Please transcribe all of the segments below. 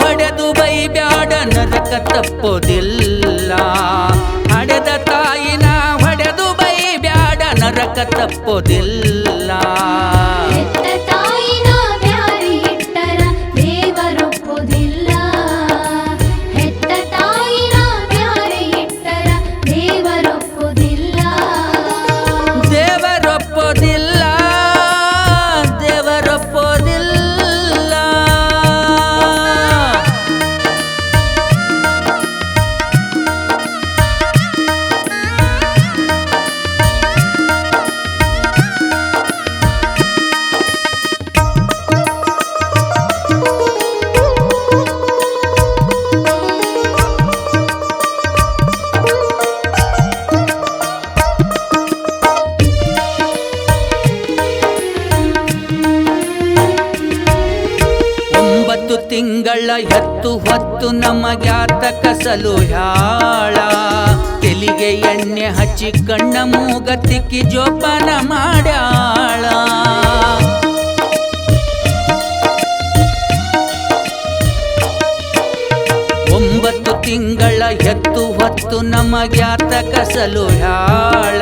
ಹೊಡೆದು ಬೈಬ್ಯಾಡ ನರಕ ತಪ್ಪೋದಿಲ್ಲ. ಹಡೆದ ತಾಯಿನ ಹೊಡೆದು ಬೈಬ್ಯಾಡ ನರಕ ತಪ್ಪೋದಿಲ್ಲ. ಹೆತ್ತ ತಾಯಿನ ಬ್ಯಾರೆ ಇಟ್ಟರ ದೇವರೊಪ್ಪುದಿಲ್ಲ. ಹೆತ್ತ ತಾಯಿನ ಬ್ಯಾರೆ ಇಟ್ಟರ ದೇವರೊಪ್ಪುದಿಲ್ಲ. ದೇವರೊಪ್ಪೋದಿಲ್ಲ, ದೇವರೊಪ್ಪೋದಿಲ್ಲ. ತಿಂಗಳ ಎತ್ತು ಹೊತ್ತು ನಮಗ್ಯಾತಕ ಸಲುಹ್ಯಾಳ. ತೆಲಿಗೆ ಎಣ್ಣೆ ಹಚ್ಚಿ ಕಣ್ಣ ಮೂಗ ತಿಕ್ಕಿ ಜೋಪಾನ ಮಾಡ್ಯಾಳ. 9 ತಿಂಗಳ ಎತ್ತು ಹೊತ್ತು ನಮಗ್ಯಾತಕ ಸಲುಹ್ಯಾಳ.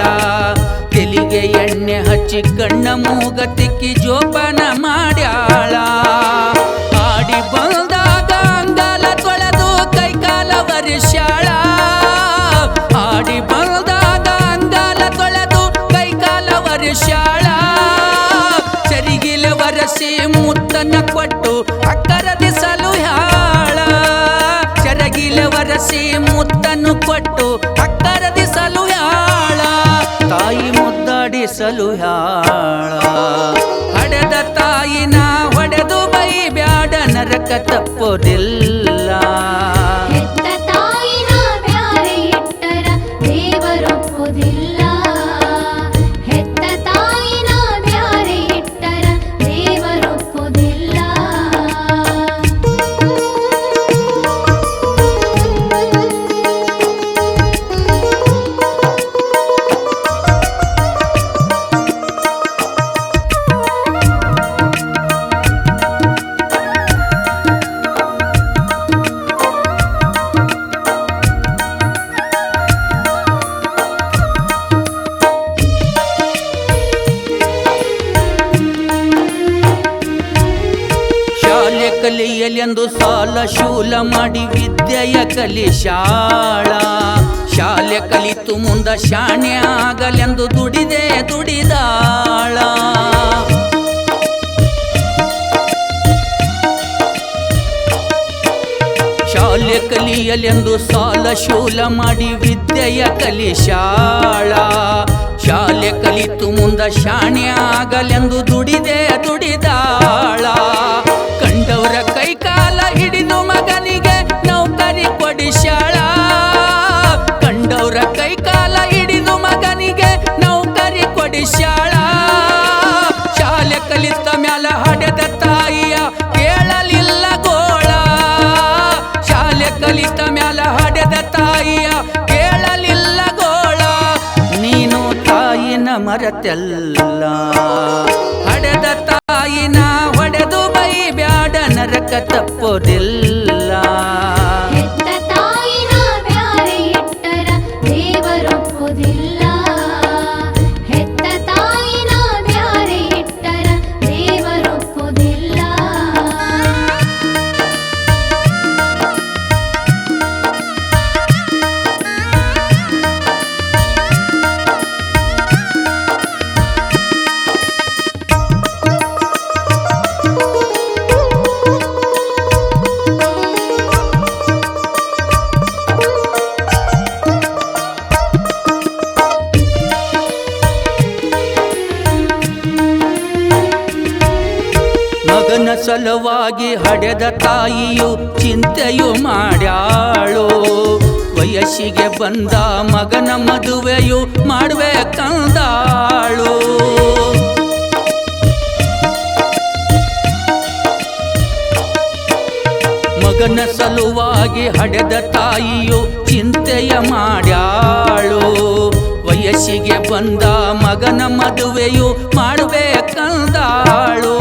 ತೆಲಿಗೆ ಎಣ್ಣೆ ಹಚ್ಚಿ ಕಣ್ಣ ಮೂಗ ತಿಕ್ಕಿ ಜೋಪಾನ ಮಾಡ್ಯಾಳ. ಆಡಿ ಬಂದಾಗ ಅಂಗಾಲ ತೊಳೆದು ಕೈಕಾಲ ವರ್ಷಾಳ. ಆಡಿ ಬಂದಾಗ ಅಂಗಾಲ ತೊಳೆದು ಕೈಕಾಲ ವರ್ಷಾಳ. ಚರಿಗಿಲೆ ವರಸಿ ಮುತ್ತನ ಕೊಟ್ಟು ಅಕ್ಕರದಿ ಸಲುಹ್ಯಾಳ. ಚರಗಿಲೆ ವರಸಿ ಮುತ್ತನ್ನು ಕೊಟ್ಟು ಅಕ್ಕರದಿ ಸಲುಹ್ಯಾಳ. ತಾಯಿ ಮುದ್ದಾಡಿ ಸಲುಹ್ಯಾಳ. ಹಡೆದ ತಾಯಿನ ಹೊಡೆದು ಬೈಬ್ಯಾಡ ನರಕ ತಪ್ಪೋದಿಲ್ಲ. ಹೆತ್ತ ತಾಯಿನ ಬ್ಯಾರೆ ಇಟ್ಟರ ದೇವರೊಪ್ಪುದಿಲ್ಲ. ಹೆತ್ತ ತಾಯಿನ ಬ್ಯಾರೆ ಇಟ್ಟರ ದೇವರೊಪ್ಪುದಿಲ್ಲ. ಶಾಲೆ ಕಲಿಯಲೆಂದು ಸಾಲ ಶೂಲ ಮಾಡಿ ವಿದ್ಯೆಯ ಕಲಿಶಾಳ. ಶಾಲೆ ಕಲಿತು ಮುಂದ ಶಾಣೆ ಆಗಲೆಂದು ದುಡಿದಾಳ. ಶಾಲೆ ಕಲಿಯಲೆಂದು ಸಾಲ ಶೂಲ ಮಾಡಿ ವಿದ್ಯೆಯ ಕಲಿಶಾಳ. ಶಾಲೆ ಕಲಿತು ಮುಂದ ಶಾಣೆ ಆಗಲೆಂದು ದುಡಿದಾಳ. ಕಂಡವರ ಕೈಕಾಲ ಹಿಡಿದು ಮಗನಿಗೆ ನೌಕರಿ ಕೊಡಿಸ್ಯಾಳ. ಕಂಡವರ ಕೈಕಾಲ ಹಿಡಿದು ಮಗನಿಗೆ ನೌಕರಿ ಕೊಡಿಸ್ಯಾಳ. ಶಾಲೆ ಕಲಿತ ಮ್ಯಾಲ ಹಡೆದ ತಾಯಿಯ ಕೇಳಲಿಲ್ಲ ಗೋಳ. ಶಾಲೆ ಕಲಿತ ಮ್ಯಾಲ ಹಡೆದ ತಾಯಿಯ ಕೇಳಲಿಲ್ಲ ಗೋಳ. ನೀನು ತಾಯಿನ ಮರೆತೆಲ್ಲ. ಹಡೆದ ತಾಯಿನ ಹೊಡೆದು ಬೈಬ್ಯಾಡ ನರಕ ತಪ್ಪೋದಿಲ್ಲ. ಹೆತ್ತ ತಾಯಿನ ಬ್ಯಾರೆ ಇಟ್ಟರ ದೇವರೊಪ್ಪುದಿಲ್ಲ. ಹೆತ್ತ ತಾಯಿನ ಬ್ಯಾರೆ ಇಟ್ಟರ ದೇವರೊಪ್ಪುದಿಲ್ಲ. ಮಗನ ಸಲುವಾಗಿ ಹಡೆದ ತಾಯಿಯು ಚಿಂತೆಯು ಮಾಡ್ಯಾಳು. ವಯಸ್ಸಿಗೆ ಬಂದ ಮಗನ ಮದುವೆಯು ಮಾಡ್ಬೇಕಂದಾಳು. ಮಗನ ಸಲುವಾಗಿ ಹಡೆದ ತಾಯಿಯು ಚಿಂತೆಯ ಮಾಡ್ಯಾಳು. ವಯಸ್ಸಿಗೆ ಬಂದ ಮಗನ ಮದುವೆಯು ಮಾಡಬೇಕಂದಾಳು.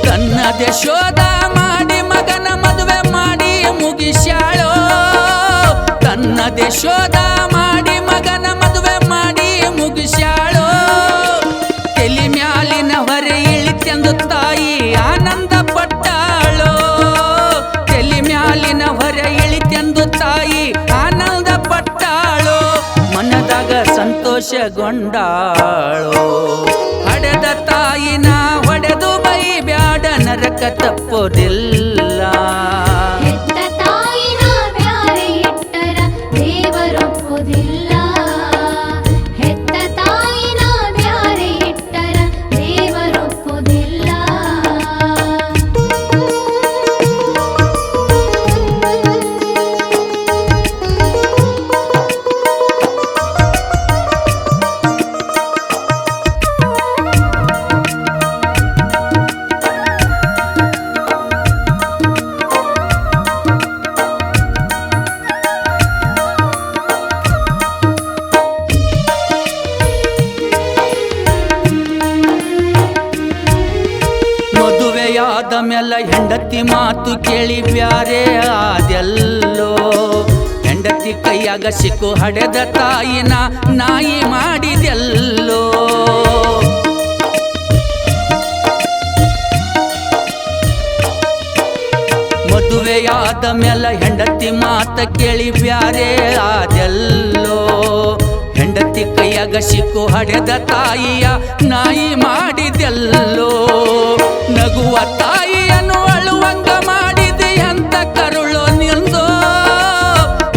ತನ್ನದೇ ಶೋಧ ಮಾಡಿ ಮಗನ ಮದುವೆ ಸಂತೋಷಗೊಂಡಾಳು. ಹಡೆದ ತಾಯಿನ ಹೊಡೆದು ಬೈಬ್ಯಾಡ ನರಕ ತಪ್ಪೋದಿಲ್ಲ. ಹೆತ್ತ ತಾಯಿನ ಬ್ಯಾರೆ ಇಟ್ಟರ ದೇವರೊಪ್ಪುದಿಲ್ಲ. ಹೆತ್ತ ತಾಯಿನ ಬ್ಯಾರೆ ಇಟ್ಟರ ದೇವರೊಪ್ಪುದಿಲ್ಲ. ಮದುವೆಯಾದ ಮೇಲೆ ಹೆಂಡತಿ ಮಾತು ಕೇಳಿ ಬ್ಯಾರೆ ಆದೆಲ್ಲೋ. ಹೆಂಡತಿ ಕೈಯಾಗ ಸಿಕ್ಕು ಹಡೆದ ತಾಯಿನ ನಾಯಿ ಮಾಡಿದೆಲ್ಲೋ. ಮದುವೆಯಾದ ಮೇಲೆ ಹೆಂಡತಿ ಮಾತ ಕೇಳಿ ಬ್ಯಾರೆ ಆದೆಲ್ಲೋ. ಹೆಂಡತಿ ಕೈಯಾಗ ಸಿಕ್ಕು ಹಡೆದ ತಾಯಿಯ ನಾಯಿ ಮಾಡಿದೆಲ್ಲೋ. ನಗುವ ತಾಯಿಯನ್ನು ಅಳುವಂಗ ಮಾಡಿದೆ ಅಂತ ಕರುಳು ನಿಂದೋ.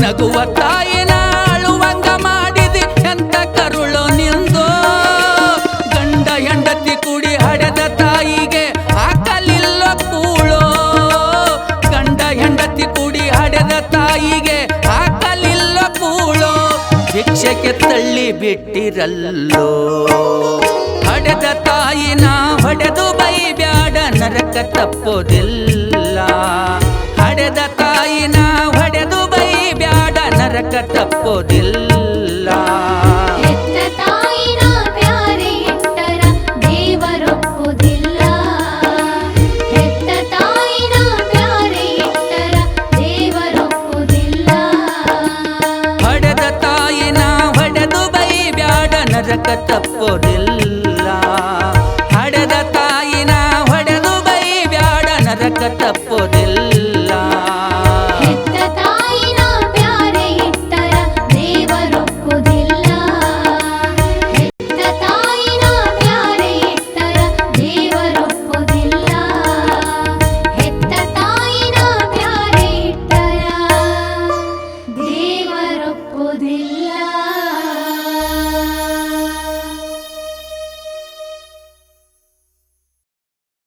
ನಗುವ ತಾಯಿನ ಅಳುವಂಗ ಮಾಡಿದೆ ಅಂತ ಕರುಳು ನಿಂದೋ. ಗಂಡ ಹೆಂಡತಿ ಕೂಡಿ ಹಡೆದ ತಾಯಿಗೆ ಹಾಕಲಿಲ್ಲ ಕೂಳೋ. ಗಂಡ ಹೆಂಡತಿ ಕೂಡಿ ಹಡೆದ ತಾಯಿಗೆ ಹಾಕಲಿಲ್ಲ ಕೂಳೋ. ಭಿಕ್ಷಕ್ಕೆ ತಳ್ಳಿ ಬಿಟ್ಟಿರಲ್ಲೋ. ಹಡೆದ ತಾಯಿನ ಹೊಡೆದು ಬೈಬ್ಯಾಡ ನರಕ ತಪ್ಪೋದಿಲ್ಲ. ಹಡೆದ ತಾಯಿನ ಹೊಡೆದು ಬೈಬ್ಯಾಡ ನರಕ ತಪ್ಪೋದಿಲ್ಲ.